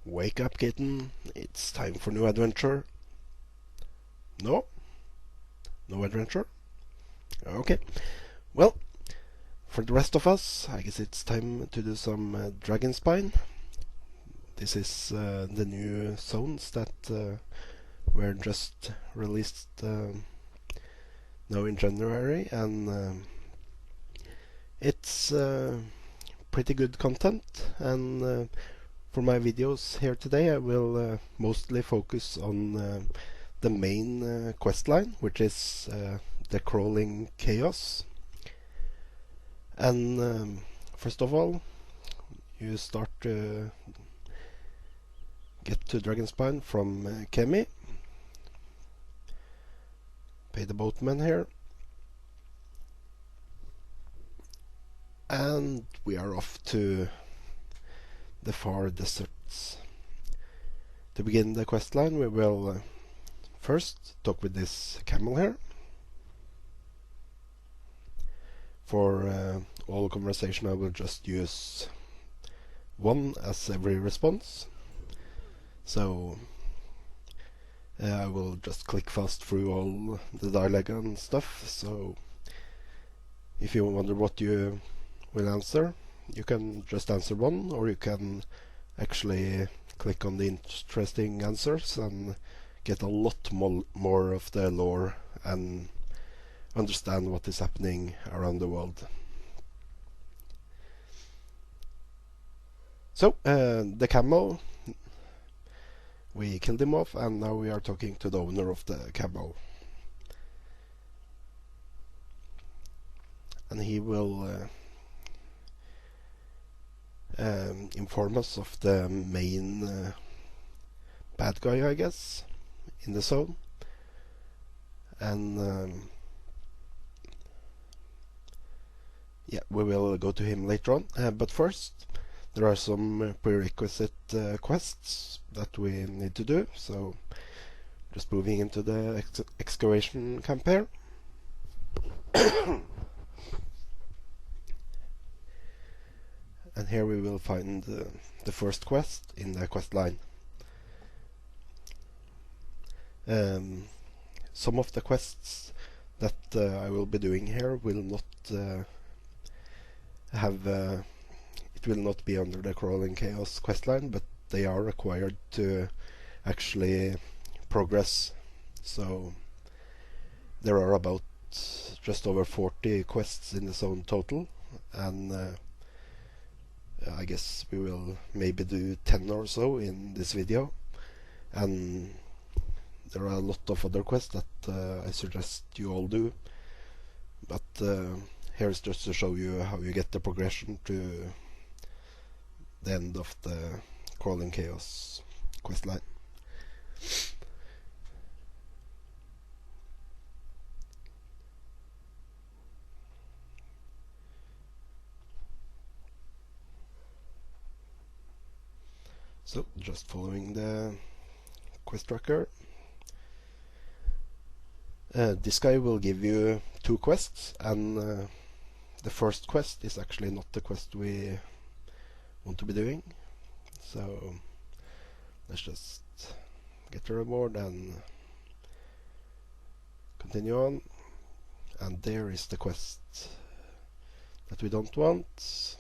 Wake up, kitten. It's time for new adventure. No? No adventure? Okay. Well, for the rest of us, I guess it's time to do some Dragon Spine. This is the new zones that were just released now in January, and it's pretty good content. And for my videos here today, I will mostly focus on the main quest line, which is the crawling chaos. And first of all, you start to get to Dragonspine from Kemi. Pay the boatman here. And we are off to the far deserts. To begin the quest line, we will first talk with this camel here. For all conversation, I will just use one as every response. So I will just click fast through all the dialogue and stuff. So if you wonder what you will answer, you can just answer one, or you can actually click on the interesting answers and get a lot more of the lore and understand what is happening around the world. So the camel, we killed him off, and now we are talking to the owner of the camel, and he will inform us of the main bad guy, I guess, in the zone. And yeah, we will go to him later on. But first, there are some prerequisite quests that we need to do. So, just moving into the excavation camp here. And here we will find the first quest in the quest line. Some of the quests that I will be doing here will not it will not be under the Crawling Chaos questline, but they are required to actually progress. So there are about just over 40 quests in the zone total, and I guess we will maybe do 10 or so in this video. And there are a lot of other quests that I suggest you all do, but here's just to show you how you get the progression to the end of the Crawling Chaos questline. So, just following the quest tracker. This guy will give you 2 quests, and the first quest is actually not the quest we want to be doing. So let's just get the reward and continue on. And there is the quest that we don't want,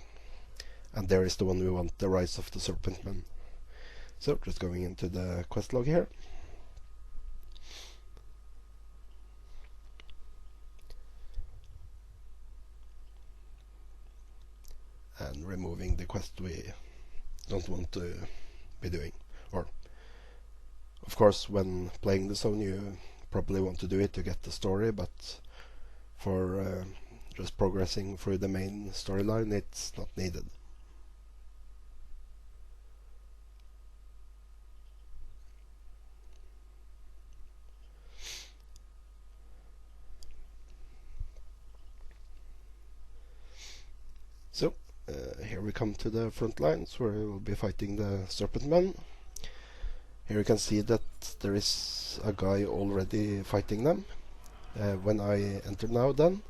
and there is the one we want, the Rise of the Serpentman. So just going into the quest log here. And removing the quest we don't want to be doing. Or, of course, when playing the zone, you probably want to do it to get the story, but for just progressing through the main storyline, it's not needed. So, here we come to the front lines where we will be fighting the Serpentmen. Here you can see that there is a guy already fighting them. When I enter now, then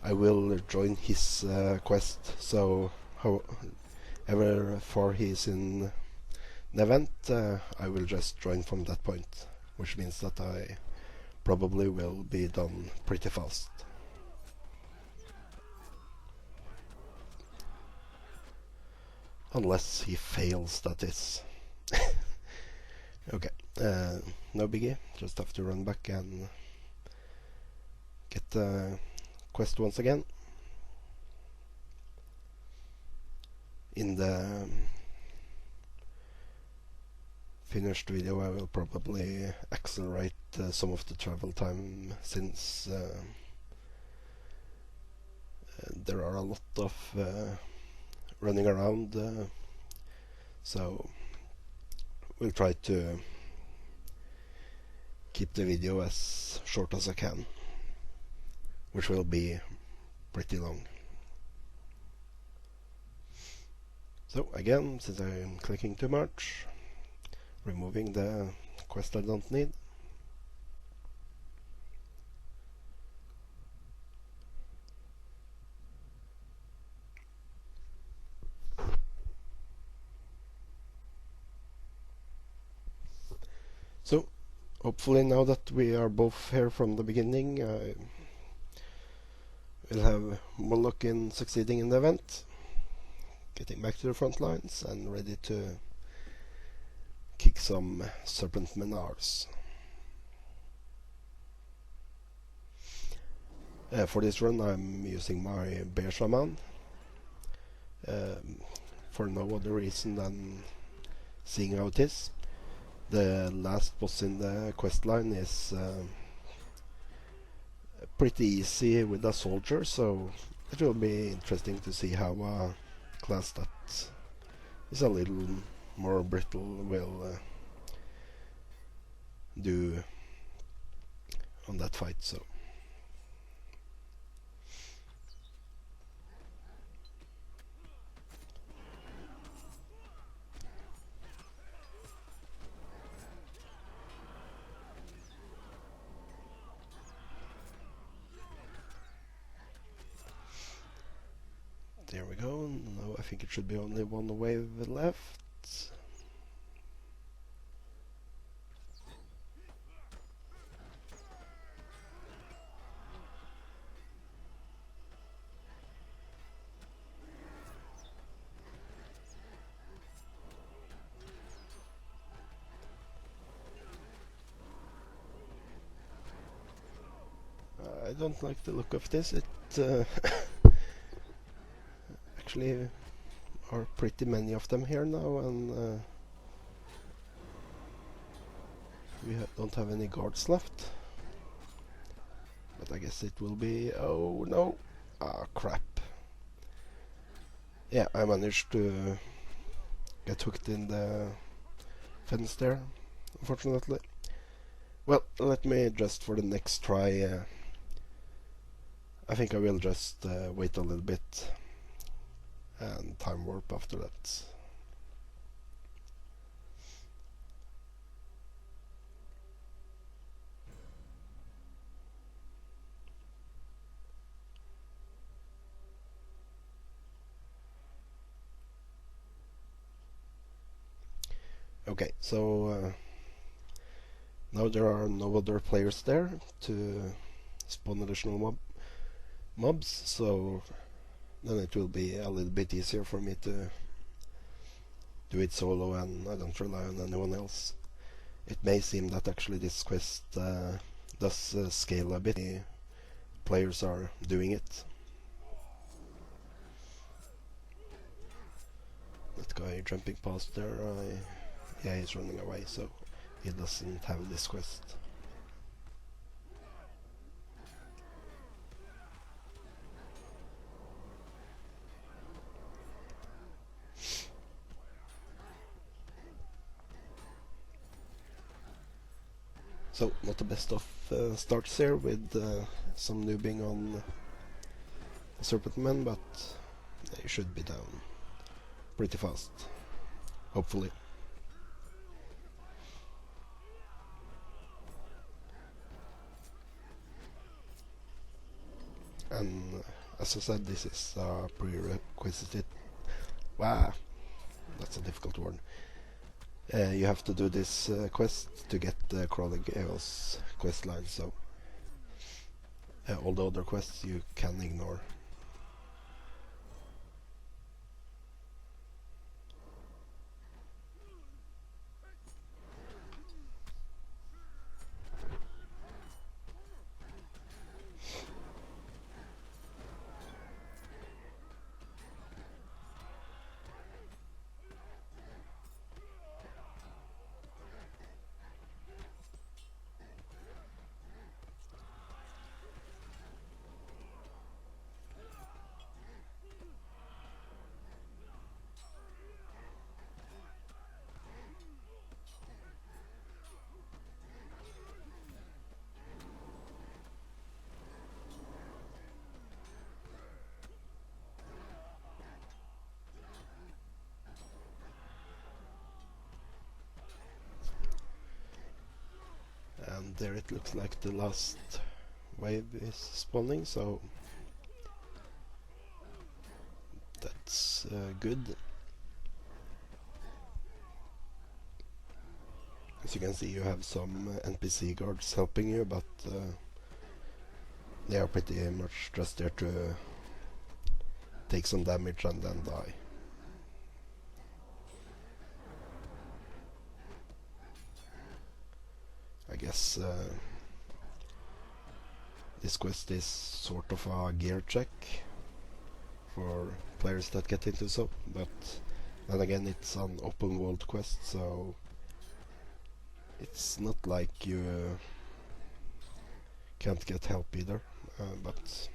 I will join his quest. So however far he is in an event, I will just join from that point, which means that I probably will be done pretty fast. Unless he fails, that is. Okay, no biggie, just have to run back and get the quest once again. In the finished video I will probably accelerate some of the travel time, since there are a lot of running around, so we'll try to keep the video as short as I can, which will be pretty long. So again, since I'm clicking too much, removing the quest I don't need. So, hopefully now that we are both here from the beginning, we'll have more luck in succeeding in the event, getting back to the front lines and ready to kick some serpent menars. For this run I'm using my bear shaman, for no other reason than seeing how it is. The last boss in the questline is pretty easy with a soldier, so it will be interesting to see how a class that is a little more brittle will do on that fight. So there we go. Now I think it should be only one wave left. I don't like the look of this. It actually are pretty many of them here now, and we don't have any guards left. But I guess it will be... oh no! Ah, crap. Yeah, I managed to get hooked in the fence there, unfortunately. Well, let me just for the next try... I think I will just wait a little bit and time warp after that. Okay, so now there are no other players there to spawn additional mobs, so then it will be a little bit easier for me to do it solo, and I don't rely on anyone else. It may seem that actually this quest does scale a bit. Players are doing it. That guy jumping past there, yeah, he's running away, so he doesn't have this quest. So, not the best of starts here with some noobing on the Serpent Men, but they should be down pretty fast, hopefully. And as I said, this is a prerequisite... wow, that's a difficult word. You have to do this quest to get the Crawling Chaos questline, so all the other quests you can ignore. And there it looks like the last wave is spawning, so that's good. As you can see, you have some NPC guards helping you, but they are pretty much just there to take some damage and then die. I guess this quest is sort of a gear check for players that get into so, but then again it's an open world quest, so it's not like you can't get help either, but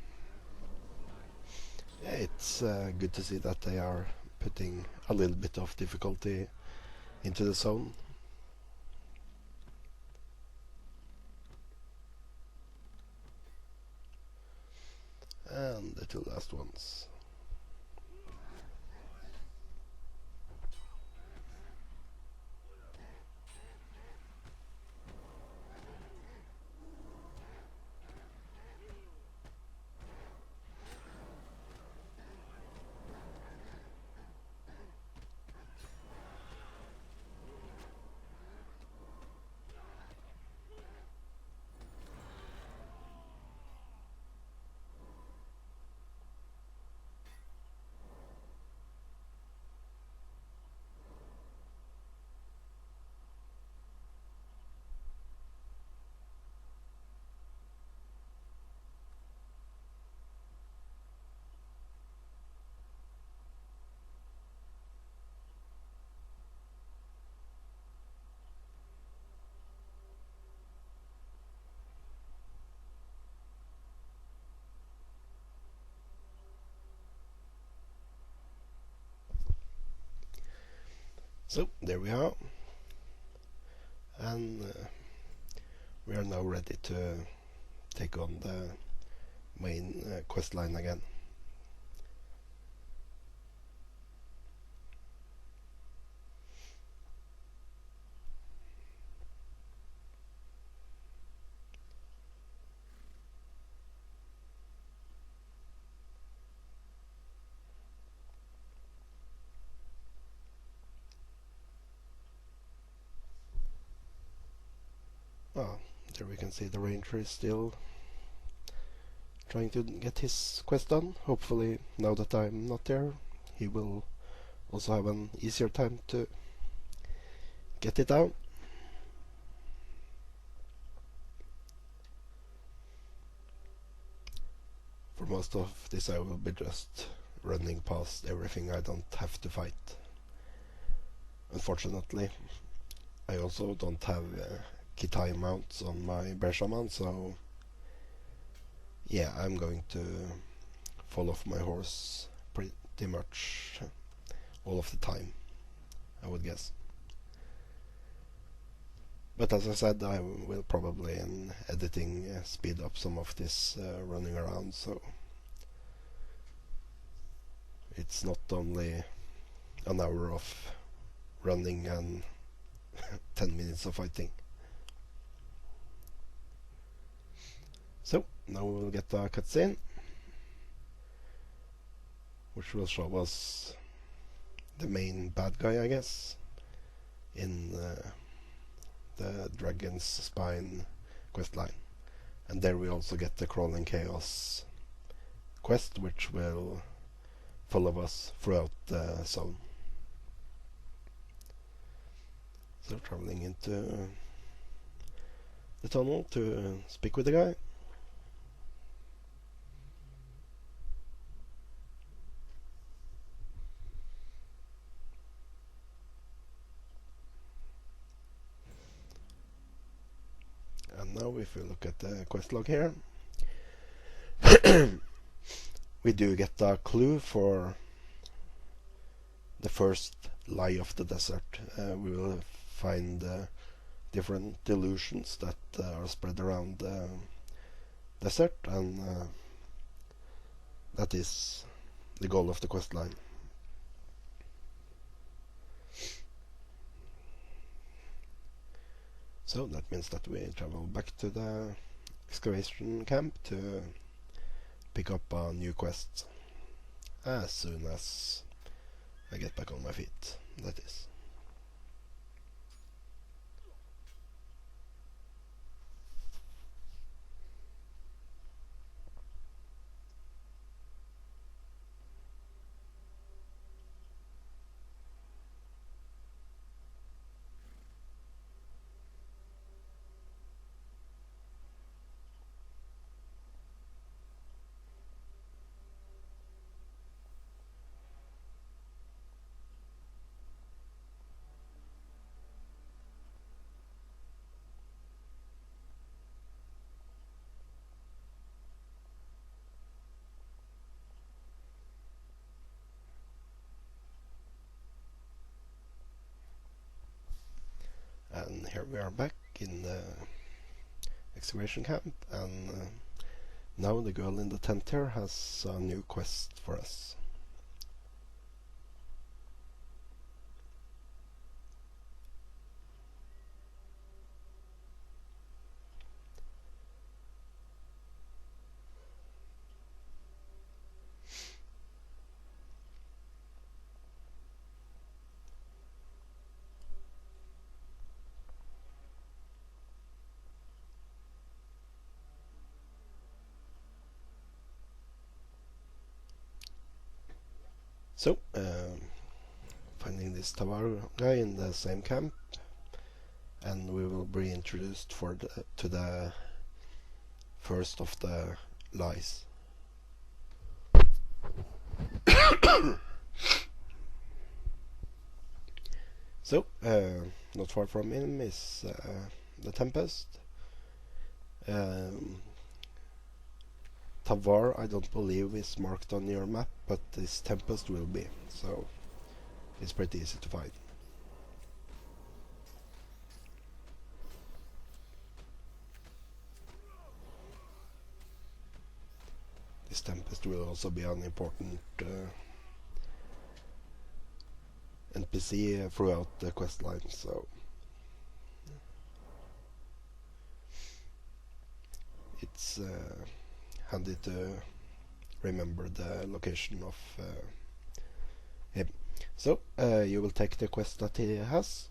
yeah, it's good to see that they are putting a little bit of difficulty into the zone. And the two last ones. So there we are, and we are now ready to take on the main quest line again. Oh, there we can see the ranger is still trying to get his quest done. Hopefully, now that I'm not there, he will also have an easier time to get it out. For most of this I will be just running past everything I don't have to fight. Unfortunately, I also don't have Kitai mounts on my bear shaman, so yeah, I'm going to fall off my horse pretty much all of the time, I would guess. But as I said, I will probably in editing speed up some of this running around, so it's not only an hour of running and 10 minutes of fighting. So now we will get a cutscene which will show us the main bad guy, I guess. in the Dragon's Spine questline. And there we also get the Crawling Chaos quest, which will follow us throughout the zone. So traveling into the tunnel to speak with the guy. And now if we look at the quest log here, we do get a clue for the first lie of the desert. We will find different delusions that are spread around the desert, and that is the goal of the quest line. So that means that we travel back to the excavation camp to pick up a new quest as soon as I get back on my feet, that is. And here we are back in the excavation camp, and now the girl in the tent here has a new quest for us. So, finding this Tavar guy in the same camp, and we will be introduced to the first of the lies. So, not far from him is the Tempest. Tavar, I don't believe is marked on your map, but this Tempest will be, so it's pretty easy to find. This Tempest will also be an important NPC throughout the quest line, so it's handy to remember the location of him. So you will take the quest that he has.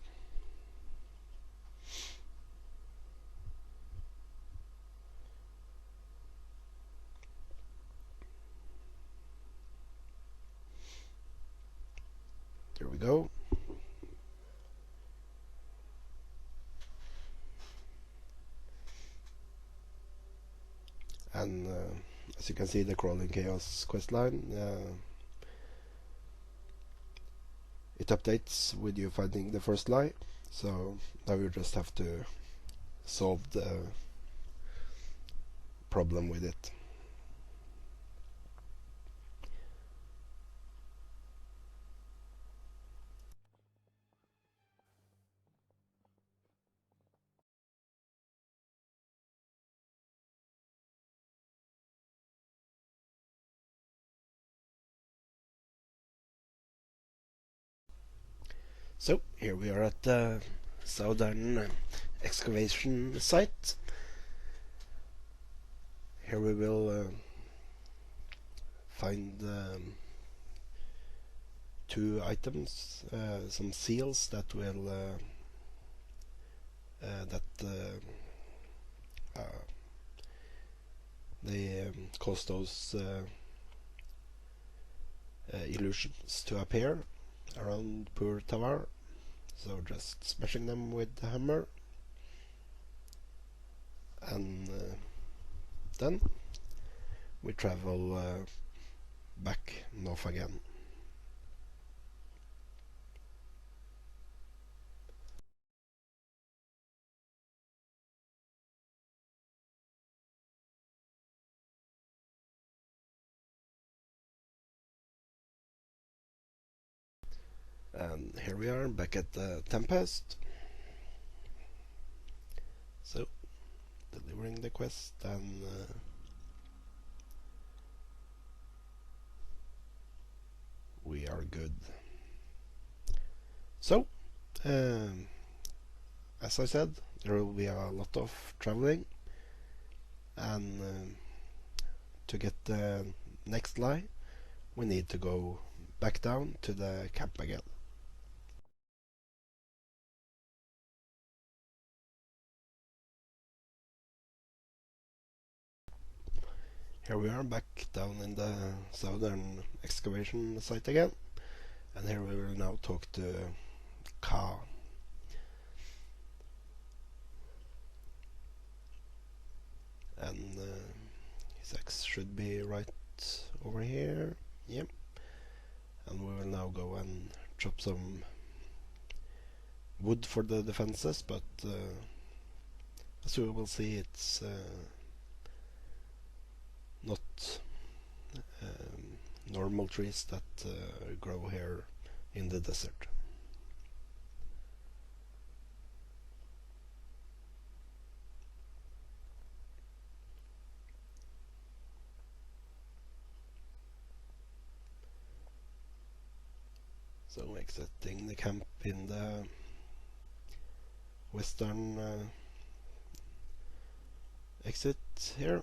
There we go. And as you can see, the Crawling Chaos questline, it updates with you finding the first lie, so now you just have to solve the problem with it. So here we are at the southern excavation site. Here we will find two items, some seals that will that they cause those illusions to appear around poor Tavar. So just smashing them with the hammer, and then we travel back north again. And here we are back at the Tempest. So, delivering the quest, and we are good. So, as I said, there will be a lot of traveling, and to get the next lie, we need to go back down to the camp again. Here we are back down in the southern excavation site again, and here we will now talk to Ka. And his axe should be right over here. Yep. And we will now go and chop some wood for the defenses, but as we will see, it's not normal trees that grow here in the desert. So exiting the camp in the western exit here,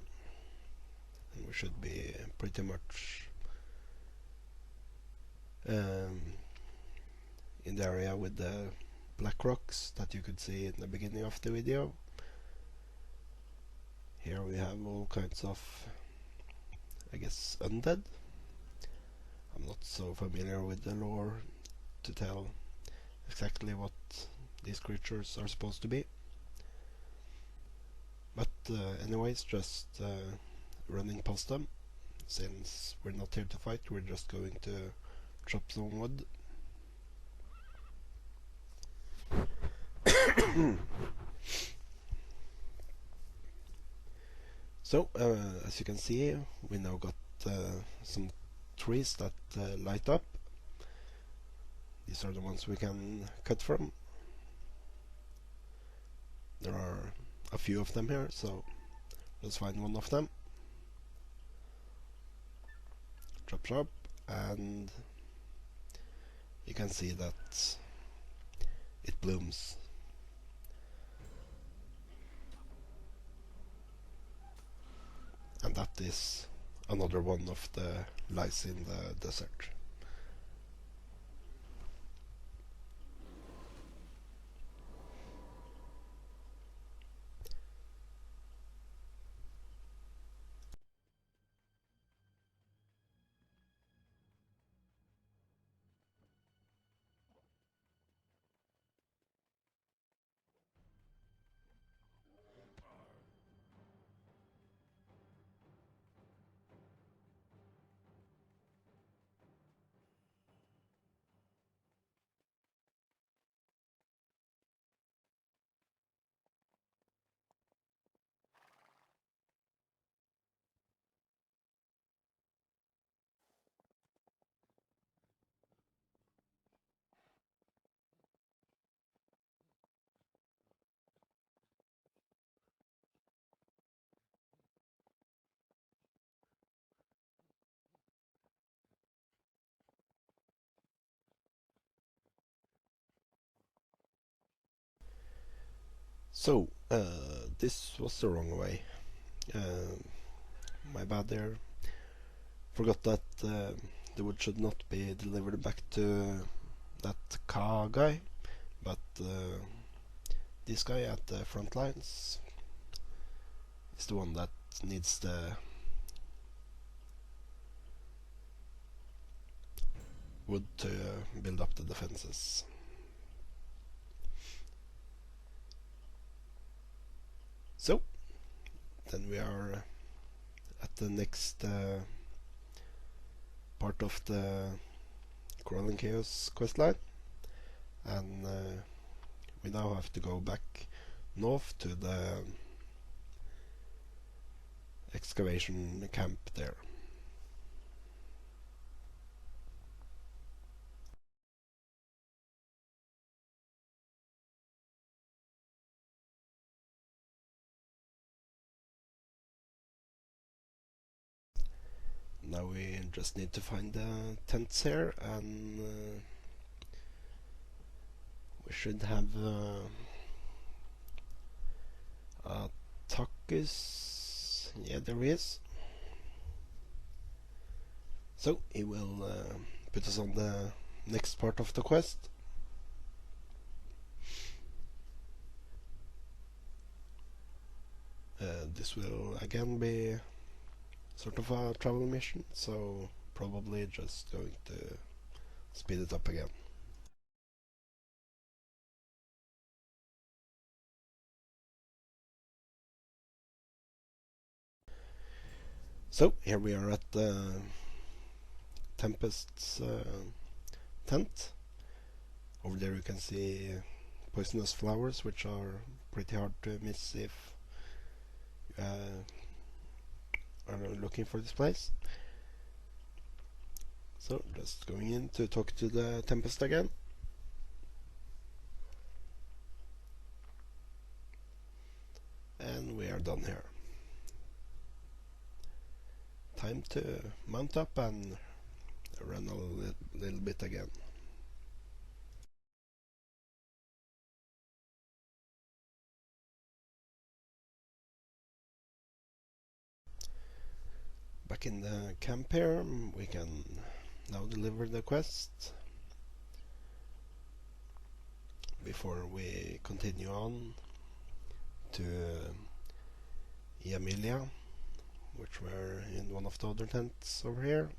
and we should be pretty much in the area with the black rocks that you could see in the beginning of the video. Here we have all kinds of, I guess, undead. I'm not so familiar with the lore to tell exactly what these creatures are supposed to be. But anyways, just running past them. Since we're not here to fight, we're just going to chop some wood. So, as you can see, we now got some trees that light up. These are the ones we can cut from. There are a few of them here, so let's find one of them. Chop chop, and you can see that it blooms. And that is another one of the lies in the desert. So, this was the wrong way. My bad there. Forgot that the wood should not be delivered back to that Ka guy, but This guy at the front lines is the one that needs the wood to build up the defenses. So, then we are at the next part of the Crawling Chaos questline, and we now have to go back north to the excavation camp there. Now we just need to find the tents here, and we should have a Takis. Yeah, there he is. So he will put us on the next part of the quest. This will again be sort of a travel mission, so probably just going to speed it up again. So here we are at the Tempest's tent. Over there you can see poisonous flowers, which are pretty hard to miss if you are looking for this place. So just going in to talk to the Tempest again. And we are done here. Time to mount up and run a little bit again. Back in the camp here, we can now deliver the quest before we continue on to Emilia, which were in one of the other tents over here.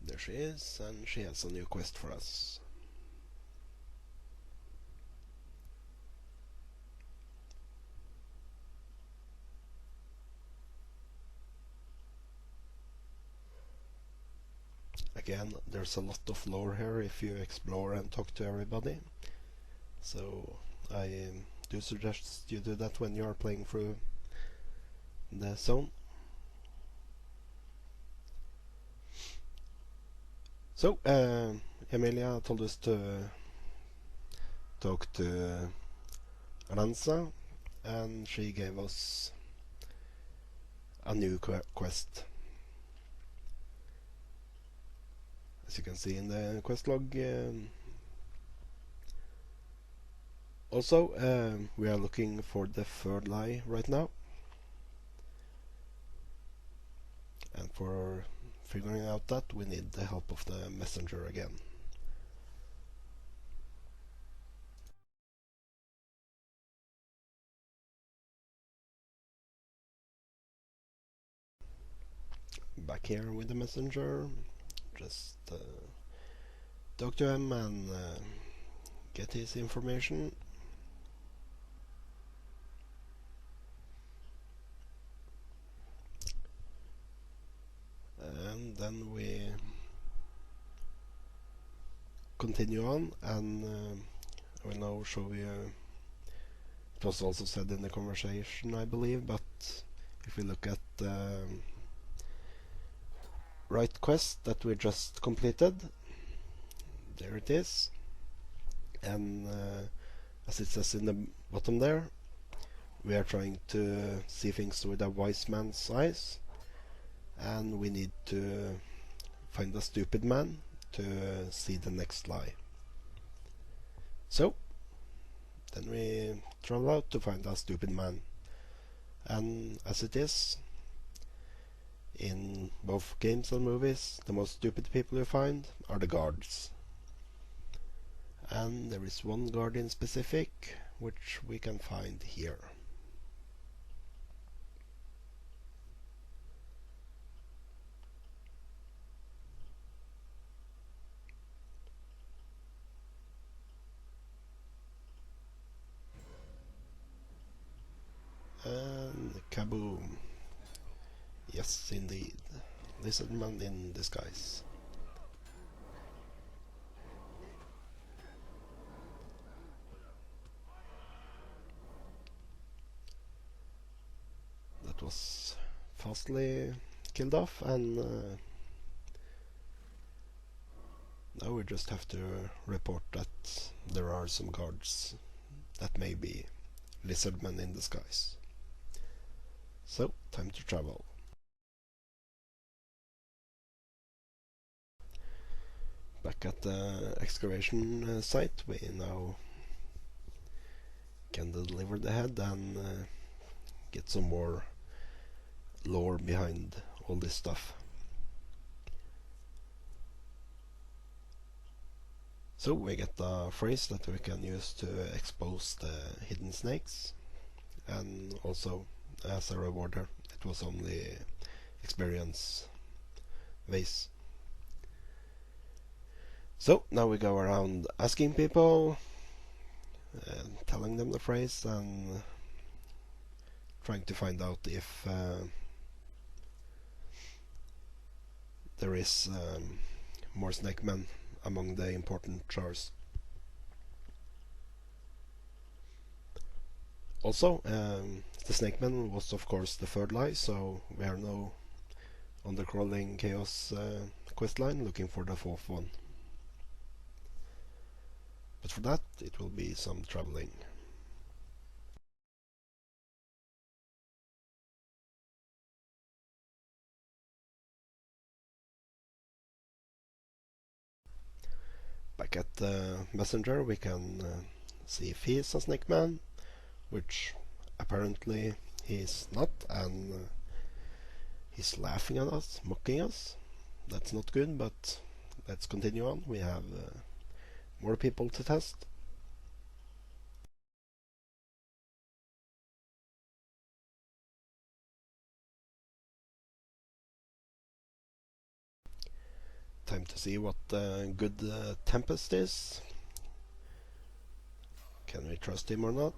There she is, and she has a new quest for us. Again, there's a lot of lore here if you explore and talk to everybody, so I do suggest you do that when you are playing through the zone. So, Emilia told us to talk to Aranza, and she gave us a new quest. As you can see in the quest log. Also, we are looking for the third lie right now, and for figuring out that we need the help of the messenger again. Back here with the messenger, just talk to him and get his information. And then we continue on, and I will now show you. It was also said in the conversation, I believe, but if we look at the right quest that we just completed, there it is, and as it says in the bottom there, we are trying to see things with a wise man's eyes, and we need to find a stupid man to see the next lie. So then we travel out to find a stupid man, And as it is in both games and movies, the most stupid people you find are the guards. And there is one guard in specific, which we can find here. And kaboom. Yes, indeed. Lizardman in disguise. That was fastly killed off, and now we just have to report that there are some guards that may be lizardmen in disguise. So, time to travel. Back at the excavation site, we now can deliver the head and get some more lore behind all this stuff. So we get a phrase that we can use to expose the hidden snakes, and also as a rewarder it was only experience base. So now we go around asking people, telling them the phrase, and trying to find out if there is more snake men among the important jars. Also, the snake man was of course the third lie, so we are now on the crawling chaos questline looking for the fourth one. But for that it will be some traveling. Back at the messenger we can see if he is a snake man, which apparently he is not, and he's laughing at us, mocking us. That's not good, but let's continue on. We have more people to test. Time to see what good Tempest is. Can we trust him or not?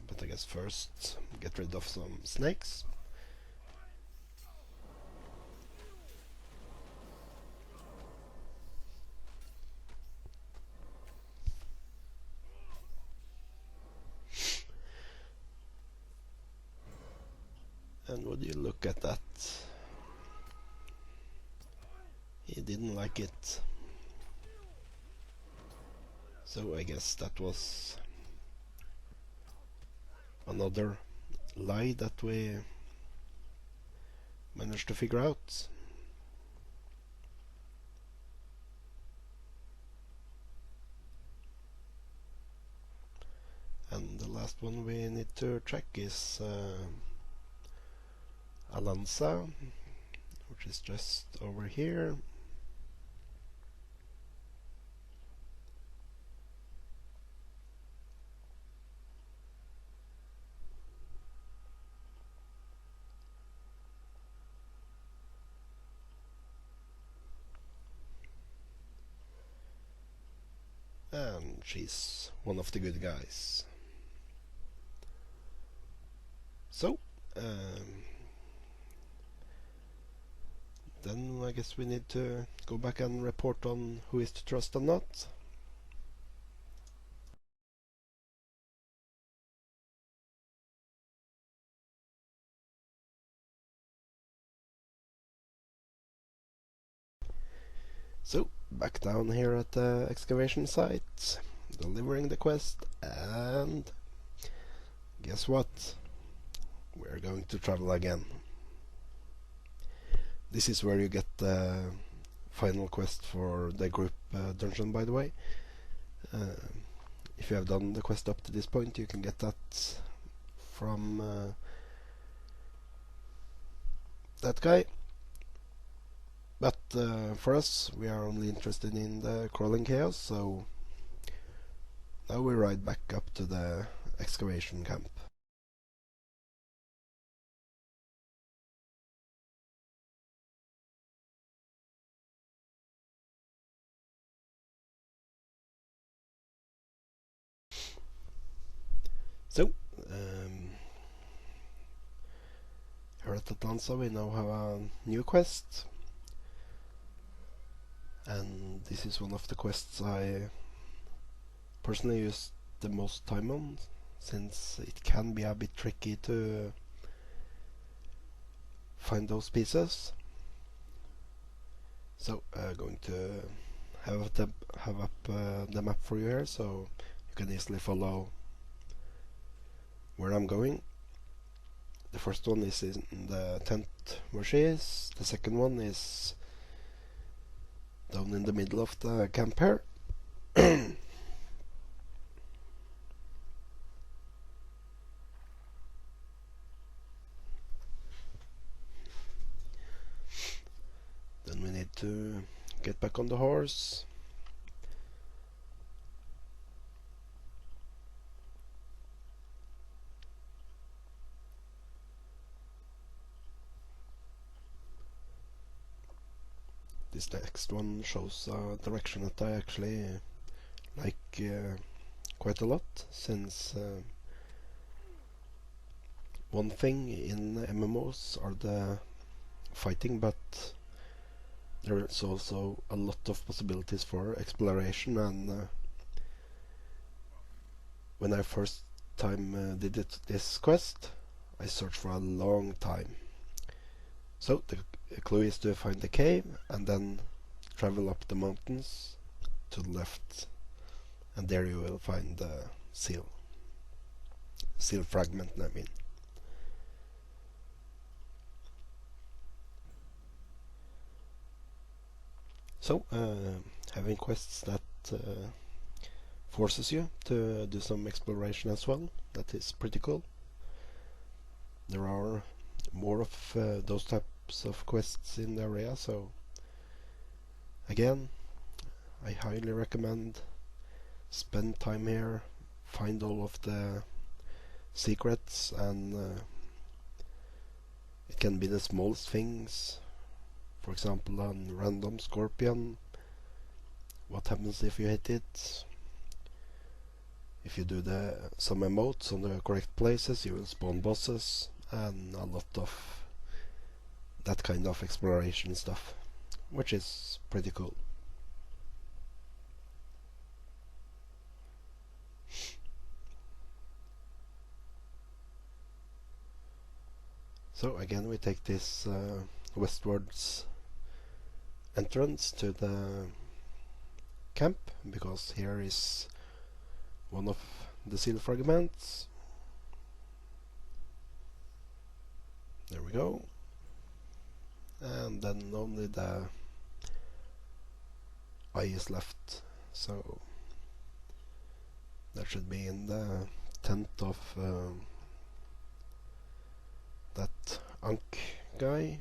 But I guess first get rid of some snakes. And would you look at that? He didn't like it. So I guess that was another lie that we managed to figure out. And the last one we need to check is Alanza, which is just over here. And she's one of the good guys. So, then I guess we need to go back and report on who is to trust and not. So, back down here at the excavation site, delivering the quest, and guess what? We're going to travel again. This is where you get the final quest for the group dungeon, by the way. If you have done the quest up to this point, you can get that from that guy. But for us, we are only interested in the crawling chaos, so now we ride back up to the excavation camp. So, here at Atlanta we now have a new quest, and this is one of the quests I personally use the most time on, since it can be a bit tricky to find those pieces. So going to have up the map for you here, so you can easily follow where I'm going. The first one is in the tent where she is. The second one is down in the middle of the camp here. Then we need to get back on the horse. This next one shows a direction that I actually like quite a lot, since one thing in MMOs are the fighting, but there is also a lot of possibilities for exploration, and when I first time did this quest, I searched for a long time. So the clue is to find the cave and then travel up the mountains to the left, and there you will find the seal fragment, I mean. So having quests that forces you to do some exploration as well, that is pretty cool. There are more of those types of quests in the area, so again, I highly recommend spend time here, find all of the secrets, and it can be the smallest things. For example, a random scorpion. What happens if you hit it? If you do some emotes on the correct places, you will spawn bosses, and a lot of that kind of exploration stuff, which is pretty cool. So again, we take this westwards entrance to the camp, because here is one of the seal fragments. There we go. And then only the eye is left, so that should be in the tent of that Ankh guy.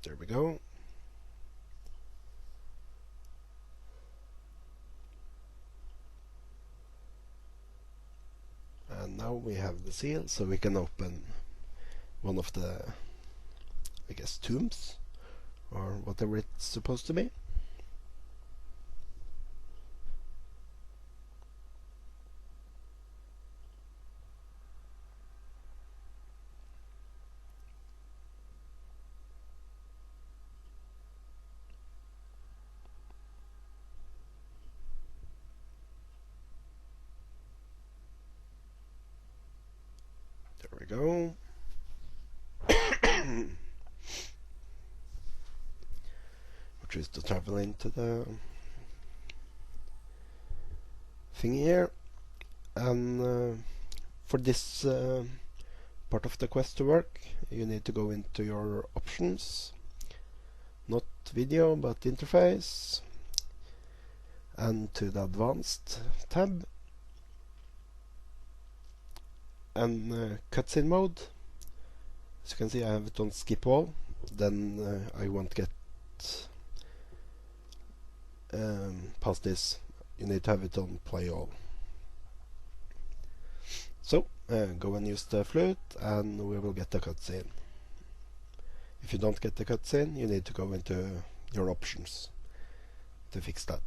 There we go. And now we have the seal, so we can open one of the, I guess, tombs, or whatever it's supposed to be. There we go. Which is to travel into the thingy here. And for this part of the quest to work, you need to go into your options, not video but interface, and to the advanced tab, and cutscene mode. As you can see, I have it on skip all. Then I won't get past this. You need to have it on play all. So go and use the flute and we will get the cutscene. If you don't get the cutscene, you need to go into your options to fix that.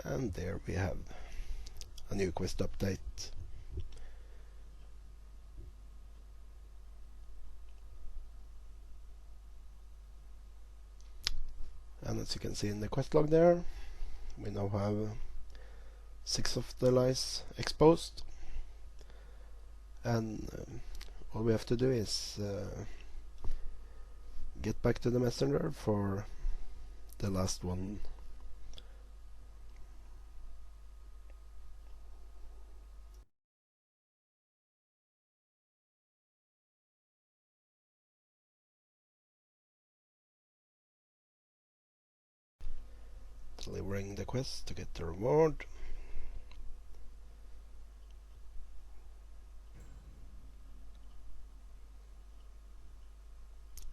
And there we have a new quest update. And as you can see in the quest log there, we now have 6 of the lies exposed. And all we have to do is get back to the messenger for the last one. Delivering the quest to get the reward.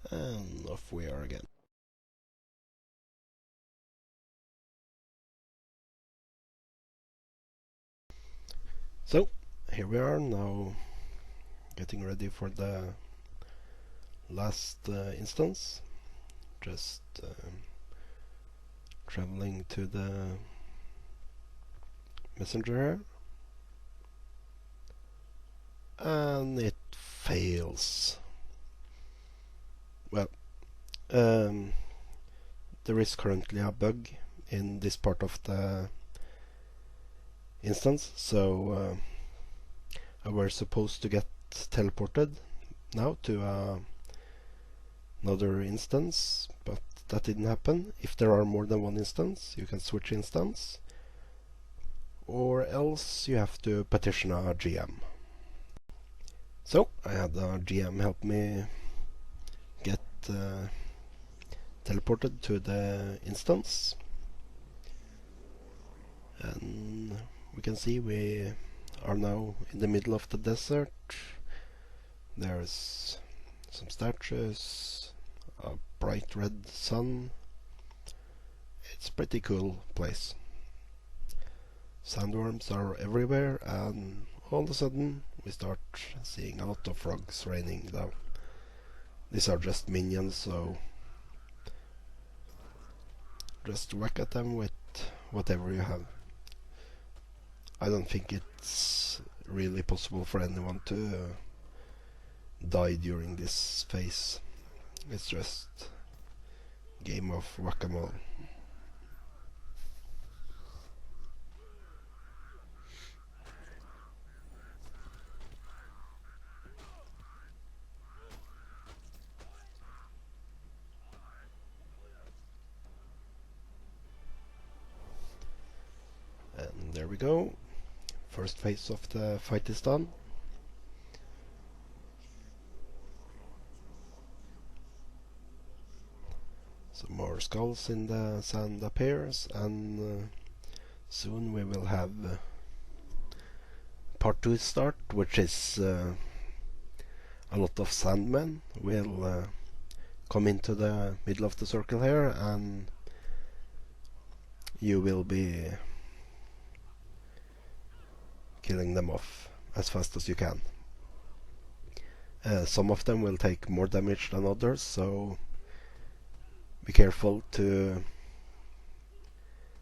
And off we are again. So here we are now, getting ready for the last instance. Just traveling to the messenger here, and it fails. Well, there is currently a bug in this part of the instance, so I was supposed to get teleported now to another instance, but that didn't happen. If there are more than one instance, you can switch instance, or else you have to petition a GM. So I had a GM help me get teleported to the instance, and we can see we are now in the middle of the desert. There's some statues, a bright red sun. It's a pretty cool place. Sandworms are everywhere, and all of a sudden we start seeing a lot of frogs raining down. These are just minions, so just whack at them with whatever you have. I don't think it's really possible for anyone to die during this phase. It's just game of whack-a-mole. And there we go. First phase of the fight is done. Some more skulls in the sand appears, and soon we will have part 2 start, which is a lot of sandmen will come into the middle of the circle here, and you will be killing them off as fast as you can. Some of them will take more damage than others, so be careful to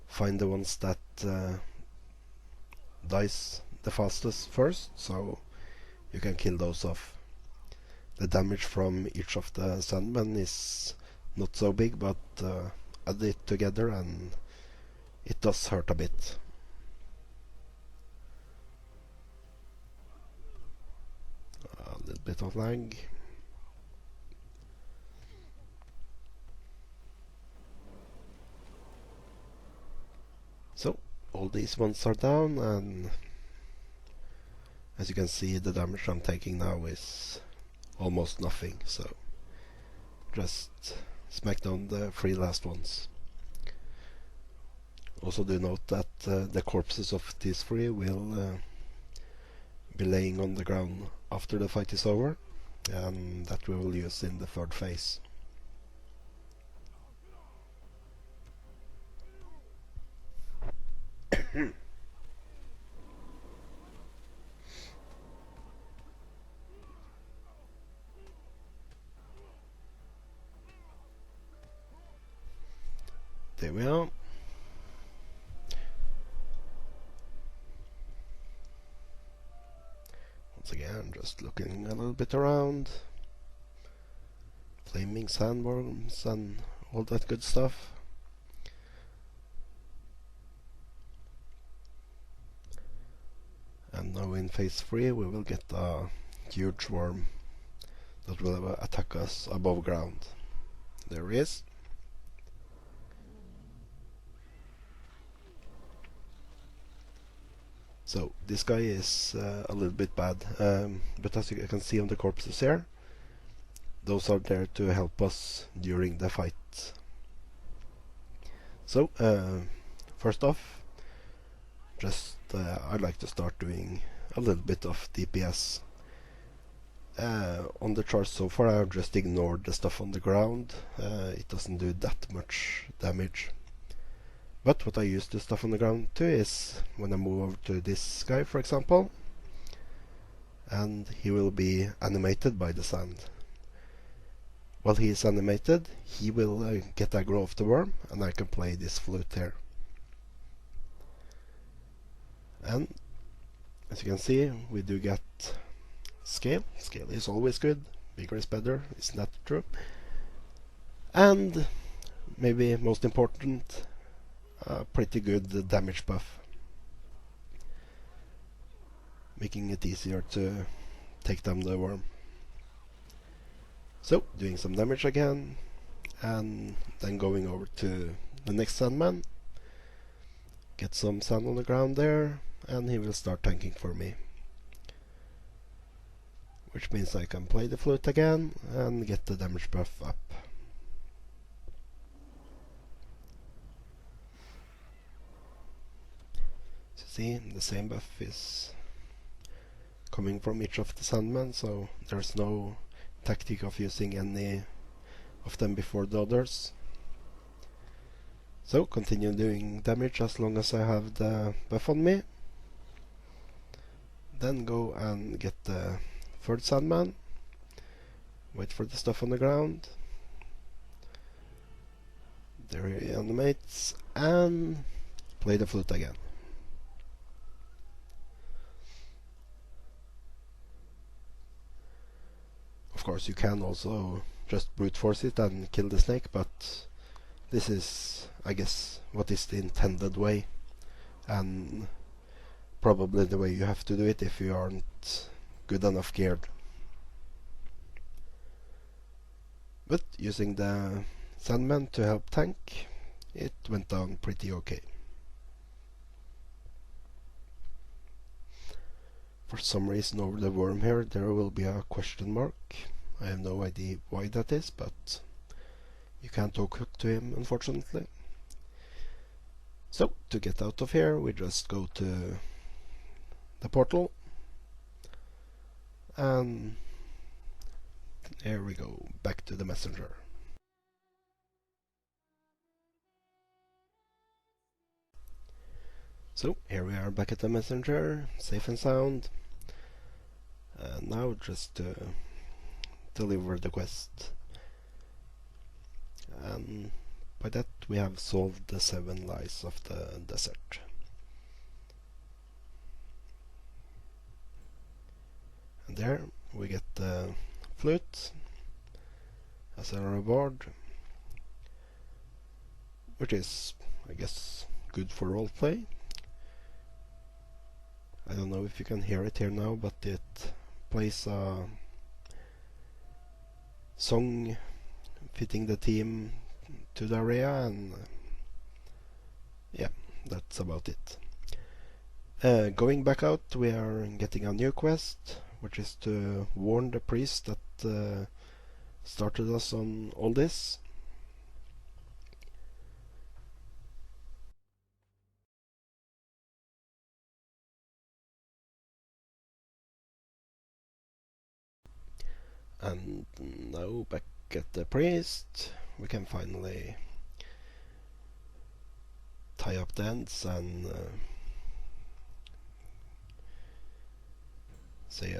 find the ones that dies the fastest first, so you can kill those off. The damage from each of the sandmen is not so big, but add it together and it does hurt a bit. little bit of lag. So all these ones are down, and as you can see, the damage I'm taking now is almost nothing, so just smack down the 3 last ones. Also do note that the corpses of these 3 will be laying on the ground after the fight is over, and that we will use in the 3rd phase. There we are. Once again, just looking a little bit around. Flaming sandworms and all that good stuff. And now in phase 3 we will get a huge worm that will attack us above ground. There he is. So this guy is a little bit bad, but as you can see on the corpses here, those are there to help us during the fight. So first off, just I'd like to start doing a little bit of DPS. On the charts so far I've just ignored the stuff on the ground. It doesn't do that much damage. But what I use the stuff on the ground to is when I move over to this guy, for example, and he will be animated by the sand. While he is animated, he will get aggro of the worm, and I can play this flute here. And as you can see, we do get scale. Scale is always good. Bigger is better, isn't that true? And maybe most important, pretty good damage buff, making it easier to take down the worm. So doing some damage again, and then going over to the next sandman, get some sand on the ground there, and he will start tanking for me, which means I can play the flute again and get the damage buff up. See, the same buff is coming from each of the sandmen, so there's no tactic of using any of them before the others. So continue doing damage as long as I have the buff on me. Then go and get the 3rd sandman, wait for the stuff on the ground. There he animates, and play the flute again. Of course you can also just brute force it and kill the snake, but this is, I guess, what is the intended way, and probably the way you have to do it if you aren't good enough geared. But using the Sandman to help tank, it went down pretty okay. For some reason over the worm here there will be a question mark. I have no idea why that is, but you can't talk to him unfortunately. So to get out of here we just go to the portal, and here we go, back to the messenger. So here we are back at the messenger, safe and sound. Now just to deliver the quest. And by that we have solved the 7 lies of the desert. And there we get the flute as a reward, which is, I guess, good for roleplay. I don't know if you can hear it here now, but it plays a song fitting the theme to the area, and yeah, that's about it. Going back out, we are getting a new quest, which is to warn the priest that started us on all this. And now back at the priest, we can finally tie up the ends and say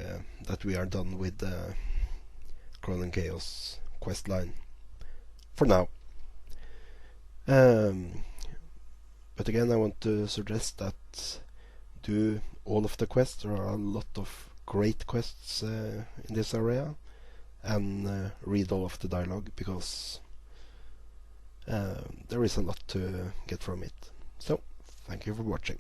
that we are done with the Crawling Chaos questline for now. But again, I want to suggest that do all of the quests. There are a lot of great quests in this area, and read all of the dialogue, because there is a lot to get from it. So, thank you for watching.